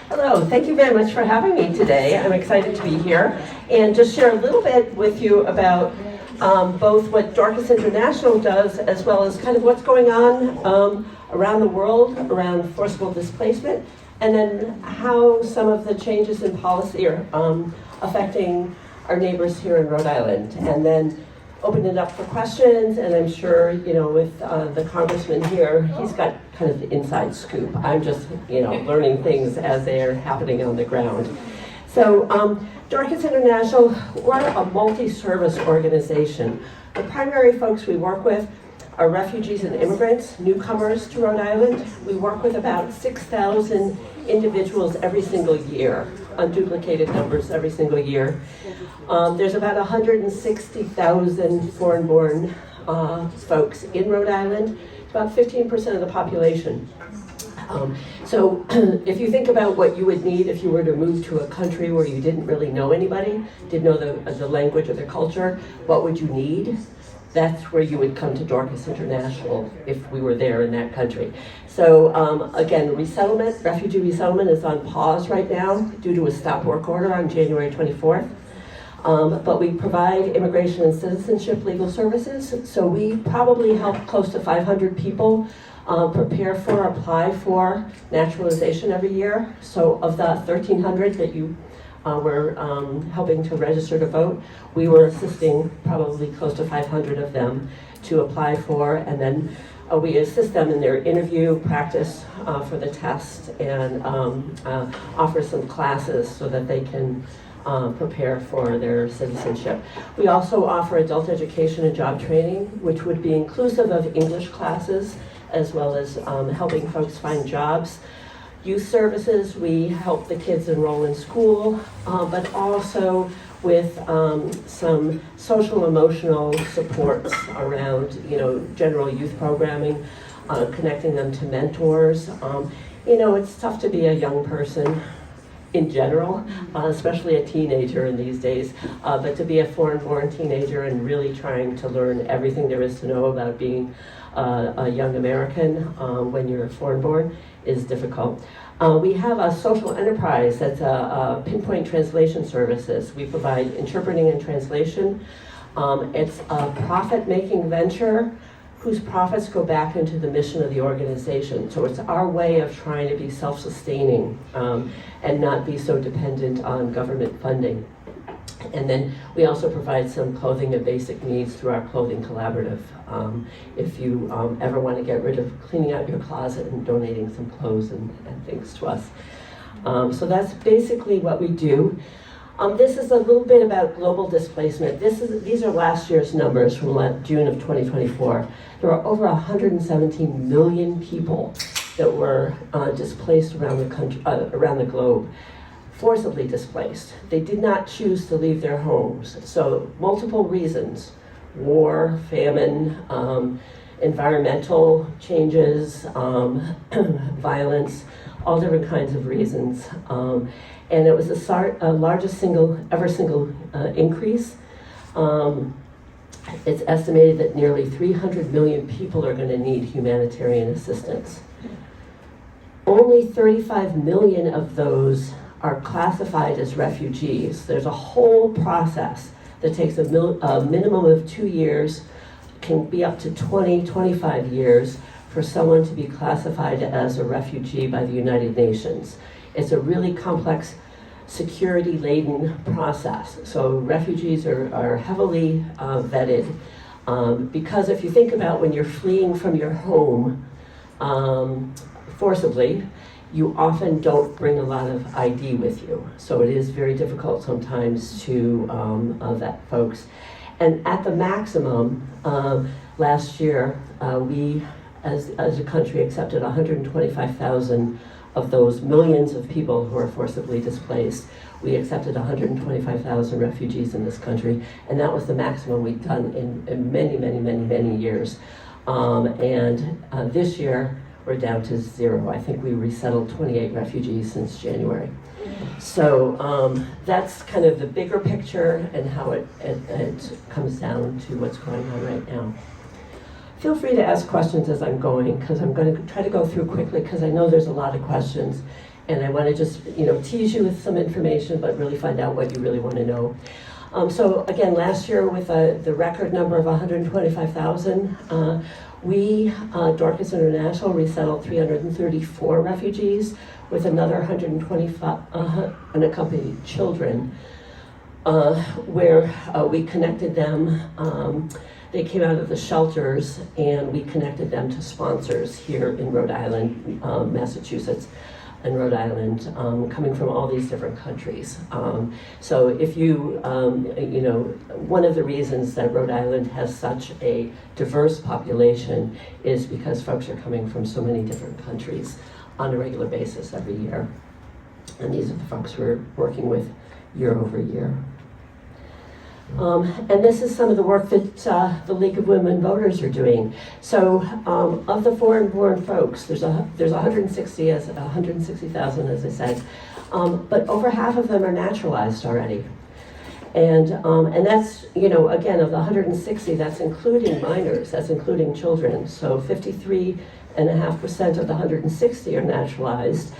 Hello, thank you very much for having me today. I'm excited to be here and just share a little bit with you about both what Dorcas International does as well as kind of what's going on around the world around forcible displacement, and then how some of the changes in policy are affecting our neighbors here in Rhode Island. And then open it up for questions, and I'm sure, with the congressman here, he's got kind of the inside scoop. I'm just, learning things as they're happening on the ground. So, Dorcas International, we're a multi-service organization. The primary folks we work with are refugees and immigrants, newcomers to Rhode Island. We work with about 6,000 individuals every single year, unduplicated numbers every single year. There's about 160,000 foreign-born folks in Rhode Island. It's about 15% of the population. So if you think about what you would need if you were to move to a country where you didn't really know anybody, didn't know the language or the culture, what would you need? That's where you would come to Dorcas International if we were there in that country. So again, refugee resettlement is on pause right now due to a stop work order on January 24th. But we provide immigration and citizenship legal services. So we probably help close to 500 people apply for naturalization every year. So of the 1,300 that you were helping to register to vote, we were assisting probably close to 500 of them to apply for, and then we assist them in their interview practice for the test, and offer some classes so that they can prepare for their citizenship. We also offer adult education and job training, which would be inclusive of English classes, as well as helping folks find jobs. Youth services, we help the kids enroll in school, but also with some social emotional supports around, general youth programming, connecting them to mentors. It's tough to be a young person in general, especially a teenager in these days, but to be a foreign-born teenager and really trying to learn everything there is to know about being a young American when you're foreign-born is difficult. We have a social enterprise that's a pinpoint translation services. We provide interpreting and translation. It's a profit-making venture whose profits go back into the mission of the organization. So it's our way of trying to be self-sustaining and not be so dependent on government funding. And then we also provide some clothing and basic needs through our clothing collaborative. If you ever want to get rid of cleaning out your closet and donating some clothes and things to us. So that's basically what we do. This is a little bit about global displacement. These are last year's numbers from June of 2024. There are over 117 million people that were displaced around the country, around the globe. Forcibly displaced. They did not choose to leave their homes. So multiple reasons: war, famine, environmental changes, violence, all different kinds of reasons. And it was the largest ever single increase. It's estimated that nearly 300 million people are going to need humanitarian assistance. Only 35 million of those are classified as refugees. There's a whole process that takes a minimum of 2 years, can be up to 25 years for someone to be classified as a refugee by the United Nations. It's a really complex, security-laden process. So refugees are heavily vetted because if you think about when you're fleeing from your home forcibly, you often don't bring a lot of ID with you. So it is very difficult sometimes to vet folks. And at the maximum, last year, we as a country accepted 125,000 of those millions of people who are forcibly displaced. We accepted 125,000 refugees in this country, and that was the maximum we've done in many, many, many, many years. This year, we're down to 0. I think we resettled 28 refugees since January. So that's kind of the bigger picture and how it comes down to what's going on right now. Feel free to ask questions as I'm going, because I'm going to try to go through quickly, because I know there's a lot of questions. and I want to just tease you with some information, but really find out what you really want to know. So again, last year with the record number of 125,000, we, Dorcas International, resettled 334 refugees with another 125 unaccompanied children, where we connected them. They came out of the shelters, and we connected them to sponsors here in Rhode Island, Massachusetts, and Rhode Island, coming from all these different countries. So if you, one of the reasons that Rhode Island has such a diverse population is because folks are coming from so many different countries on a regular basis every year. And these are the folks we're working with year over year. And this is some of the work that the League of Women Voters are doing. So of the foreign-born folks, there's 160,000, as I said, but over half of them are naturalized already. And that's, again, of the 160, that's including minors, that's including children. So 53.5% of the 160 are naturalized,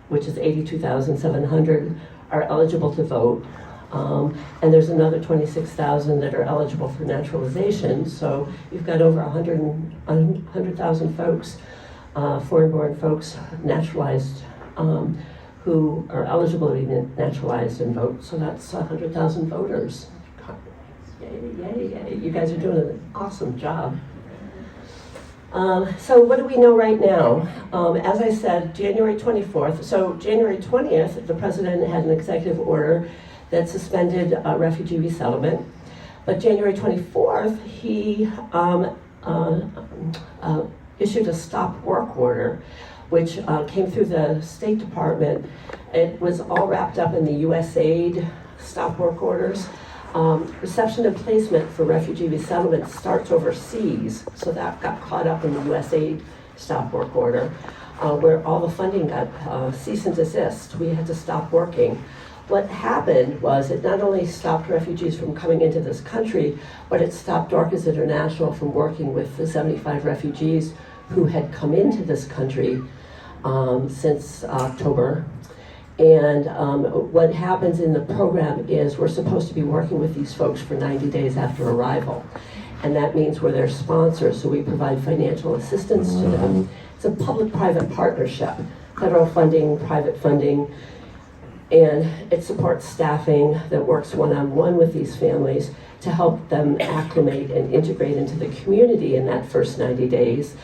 which is 82,700 are eligible to vote. And there's another 26,000 that are eligible for naturalization. So you've got over 100,000 folks, foreign-born folks, naturalized, who are eligible to be naturalized and vote. So that's 100,000 voters. Yay, yay, yay. You guys are doing an awesome job. So what do we know right now? As I said, January 24th. So January 20th, the president had an executive order that suspended refugee resettlement. But January 24th, he issued a stop work order, which came through the State Department. It was all wrapped up in the USAID stop work orders. Reception and placement for refugee resettlement starts overseas, so that got caught up in the USAID stop work order, where all the funding got cease and desist. We had to stop working. What happened was it not only stopped refugees from coming into this country, but it stopped Dorcas International from working with the 75 refugees who had come into this country since October. And what happens in the program is we're supposed to be working with these folks for 90 days after arrival. And that means we're their sponsors, so we provide financial assistance to them. It's a public-private partnership, federal funding, private funding, and it supports staffing that works one-on-one with these families to help them acclimate and integrate into the community in that first 90 days,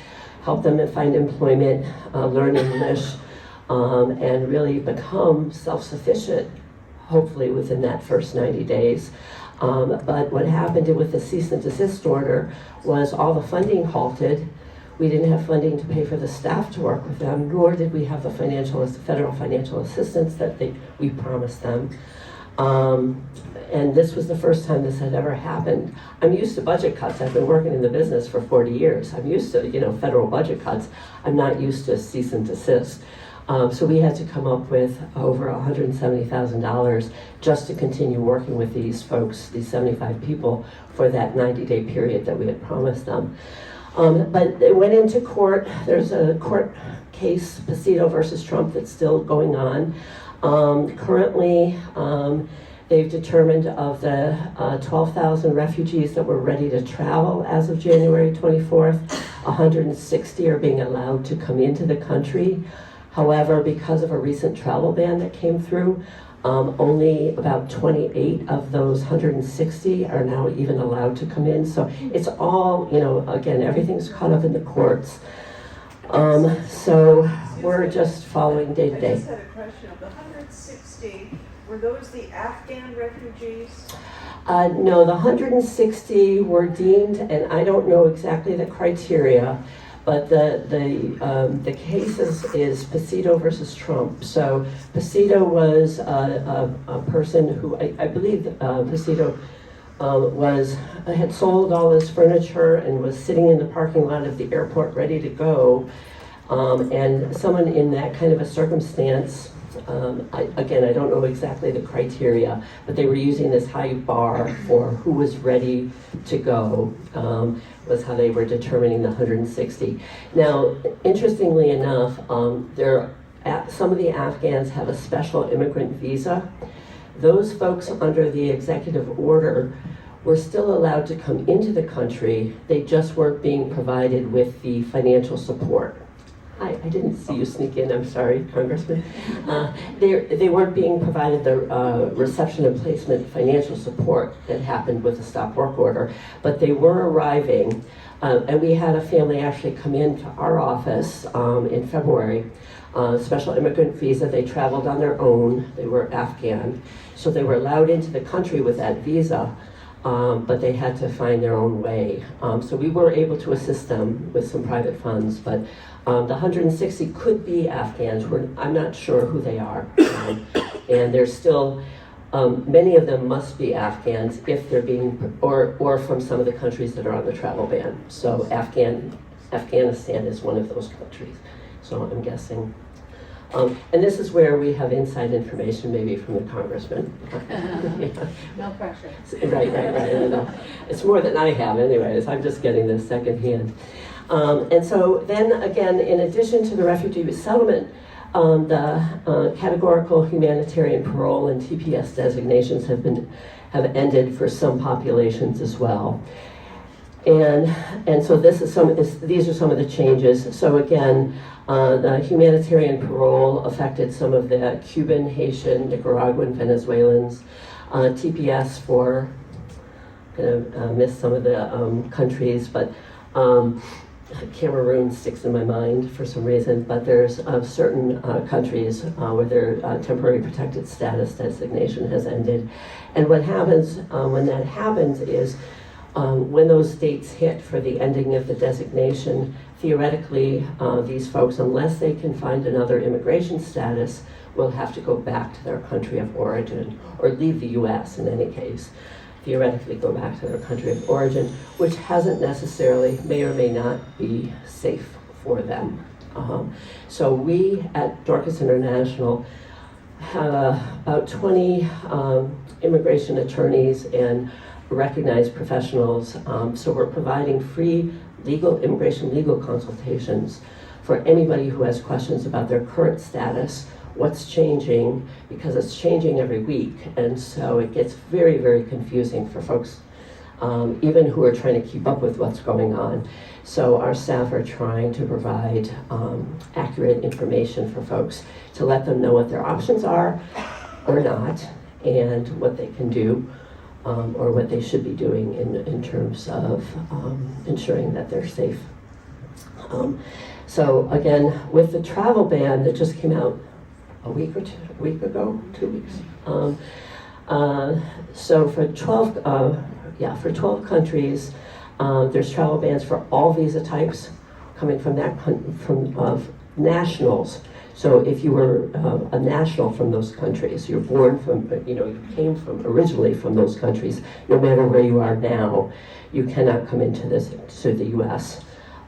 help them find employment, learn English, and really become self-sufficient, hopefully within that first 90 days. But what happened with the cease and desist order was all the funding halted. We didn't have funding to pay for the staff to work with them, nor did we have the federal financial assistance that we promised them. And this was the first time this had ever happened. I'm used to budget cuts. I've been working in the business for 40 years. I'm used to, federal budget cuts. I'm not used to cease and desist. So we had to come up with over $170,000 just to continue working with these folks, these 75 people, for that 90-day period that we had promised them. But it went into court. There's a court case, Pacito versus Trump, that's still going on. Currently, they've determined of the 12,000 refugees that were ready to travel as of January 24th, 160 are being allowed to come into the country. However, because of a recent travel ban that came through, only about 28 of those 160 are now even allowed to come in. So it's all, again, everything's caught up in the courts. So we're just following day to day. I just had a question. Of the 160, were those the Afghan refugees? No, the 160 were deemed, and I don't know exactly the criteria, but the case is Pacito versus Trump. So Pacito was a person who I believe Pacito had sold all his furniture and was sitting in the parking lot of the airport ready to go. And someone in that kind of a circumstance, I don't know exactly the criteria, but they were using this high bar for who was ready to go, was how they were determining the 160. Now, interestingly enough, there some of the Afghans have a special immigrant visa. Those folks under the executive order were still allowed to come into the country. They just weren't being provided with the financial support. Hi, I didn't see you sneak in, I'm sorry, Congressman. They weren't being provided the reception and placement financial support that happened with the stop work order, but they were arriving, and we had a family actually come into our office in February, special immigrant visa. They traveled on their own, they were Afghan, so they were allowed into the country with that visa, but they had to find their own way. So we were able to assist them with some private funds, but the 160 could be Afghans. I'm not sure who they are. And there's still, many of them must be Afghans if they're being, or from some of the countries that are on the travel ban. So Afghanistan is one of those countries. So I'm guessing. And this is where we have inside information, maybe from the congressman. No pressure. Right. No. It's more than I have anyways. I'm just getting this secondhand. And so then again, in addition to the refugee resettlement, the categorical humanitarian parole and TPS designations have ended for some populations as well. And so these are some of the changes. So again, the humanitarian parole affected some of the Cuban, Haitian, Nicaraguan, Venezuelans. TPS for, I'm gonna miss some of the countries, but Cameroon sticks in my mind for some reason, but there's certain countries where their temporary protected status designation has ended. And what happens when that happens is when those dates hit for the ending of the designation, theoretically, these folks, unless they can find another immigration status, will have to go back to their country of origin, or leave the US in any case. Theoretically go back to their country of origin, which hasn't necessarily, may or may not be safe for them. So we at Dorcas International have about 20 immigration attorneys and recognized professionals. So we're providing free immigration legal consultations for anybody who has questions about their current status, what's changing, because it's changing every week. And so it gets very, very confusing for folks, even who are trying to keep up with what's going on. So our staff are trying to provide accurate information for folks to let them know what their options are or not, and what they can do, or what they should be doing in terms of ensuring that they're safe. So again, with the travel ban that just came out a week ago, 2 weeks. So for 12 countries, there's travel bans for all visa types coming from nationals. So if you were a national from those countries, you're born from, you came from originally from those countries, no matter where you are now, you cannot come into to the U.S.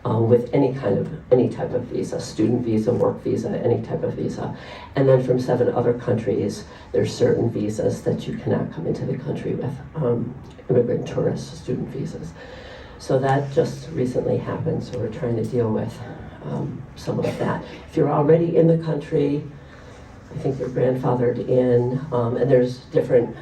With any type of visa, student visa, work visa, any type of visa. And then from 7 other countries, there's certain visas that you cannot come into the country with, immigrant, tourist, student visas. So that just recently happened, so we're trying to deal with some of that. If you're already in the country, I think you're grandfathered in, and there's different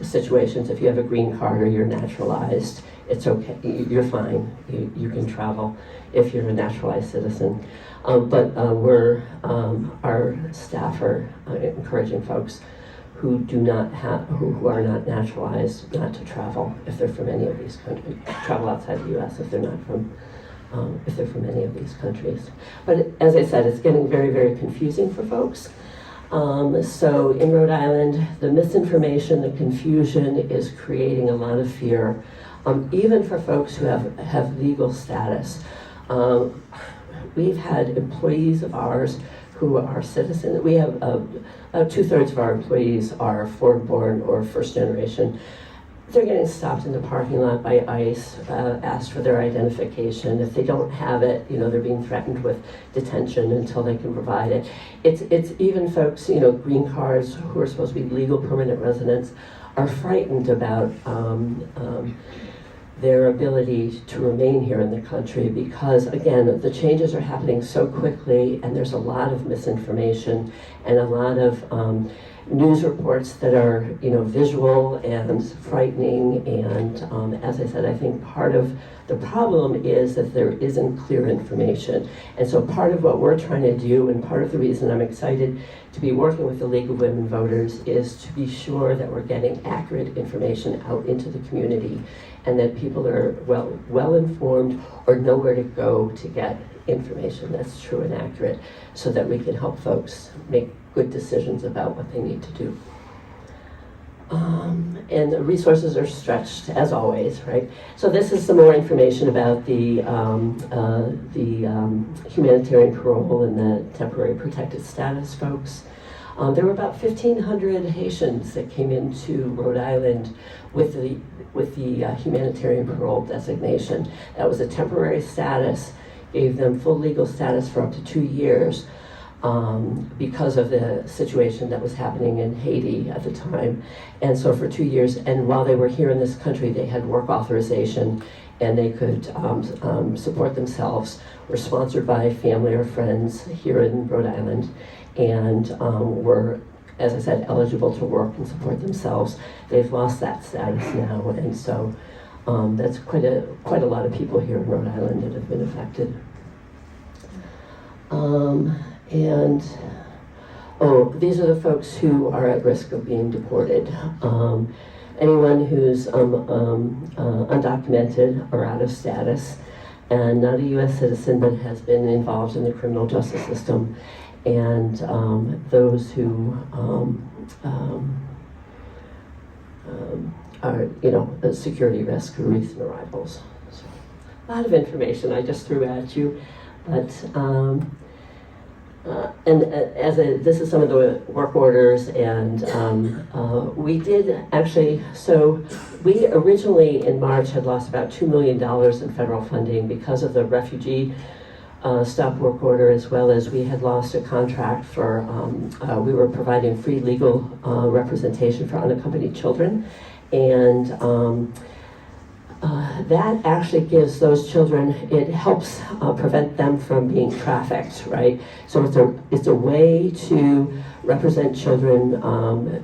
situations. If you have a green card or you're naturalized, it's okay, you're fine, you can travel if you're a naturalized citizen. But our staff are encouraging folks who are not naturalized not to travel if they're from any of these countries, travel outside the US if they're from any of these countries. But as I said, it's getting very, very confusing for folks. So in Rhode Island, the misinformation, the confusion is creating a lot of fear, even for folks who have legal status. We've had employees of ours who are citizens. We have about 2/3 of our employees are foreign-born or first generation. They're getting stopped in the parking lot by ICE, asked for their identification. If they don't have it, they're being threatened with detention until they can provide it. It's even folks, green cards who are supposed to be legal permanent residents are frightened about their ability to remain here in the country, because again, the changes are happening so quickly and there's a lot of misinformation and a lot of news reports that are, visual and frightening. And as I said, I think part of the problem is that there isn't clear information. And so part of what we're trying to do, and part of the reason I'm excited to be working with the League of Women Voters, is to be sure that we're getting accurate information out into the community and that people are well informed or know where to go to get information that's true and accurate, so that we can help folks make good decisions about what they need to do. And the resources are stretched, as always, right? So this is some more information about the humanitarian parole and the temporary protected status folks. There were about 1,500 Haitians that came into Rhode Island with the humanitarian parole designation. That was a temporary status, gave them full legal status for up to 2 years. Because of the situation that was happening in Haiti at the time. And so for 2 years, and while they were here in this country, they had work authorization and they could support themselves, were sponsored by family or friends here in Rhode Island, and were, as I said, eligible to work and support themselves. They've lost that status now, and so that's quite a lot of people here in Rhode Island that have been affected. These are the folks who are at risk of being deported. Anyone who's undocumented or out of status and not a U.S. citizen but has been involved in the criminal justice system, and those who are, a security risk, recent arrivals. So, a lot of information I just threw at you, but this is some of the work orders, and we did actually, so we originally in March had lost about $2 million in federal funding because of the refugee stop work order, as well as we had lost a contract for, we were providing free legal representation for unaccompanied children, and that actually gives those children, it helps prevent them from being trafficked, right? So it's a way to represent children,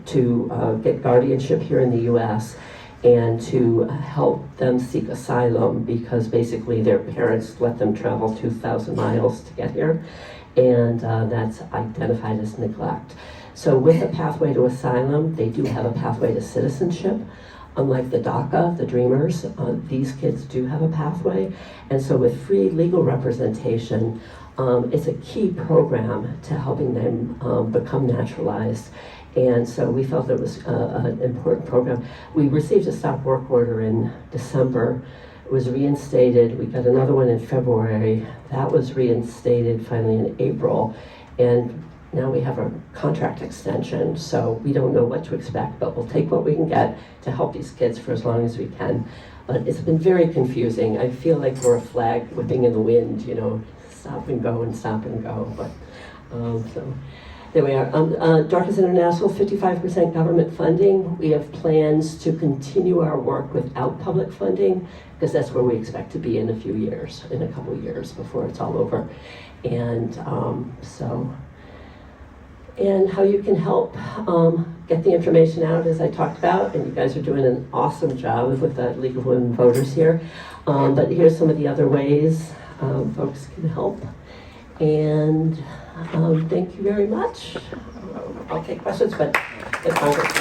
to get guardianship here in the U.S. and to help them seek asylum, because basically their parents let them travel 2,000 miles to get here, and that's identified as neglect. So with a pathway to asylum, they do have a pathway to citizenship. Unlike the DACA, the Dreamers, these kids do have a pathway. And so with free legal representation, it's a key program to helping them become naturalized. And so we felt it was an important program. We received a stop work order in December. It was reinstated. We got another one in February. That was reinstated finally in April. And now we have a contract extension, so we don't know what to expect, but we'll take what we can get to help these kids for as long as we can. But it's been very confusing. I feel like we're a flag whipping in the wind, stop and go and stop and go. But so there we are. Dorcas International, 55% government funding. We have plans to continue our work without public funding, because that's where we expect to be in a couple of years before it's all over. And and how you can help get the information out, as I talked about, and you guys are doing an awesome job with the League of Women Voters here. But here's some of the other ways folks can help. And thank you very much. I'll take questions, but the Congress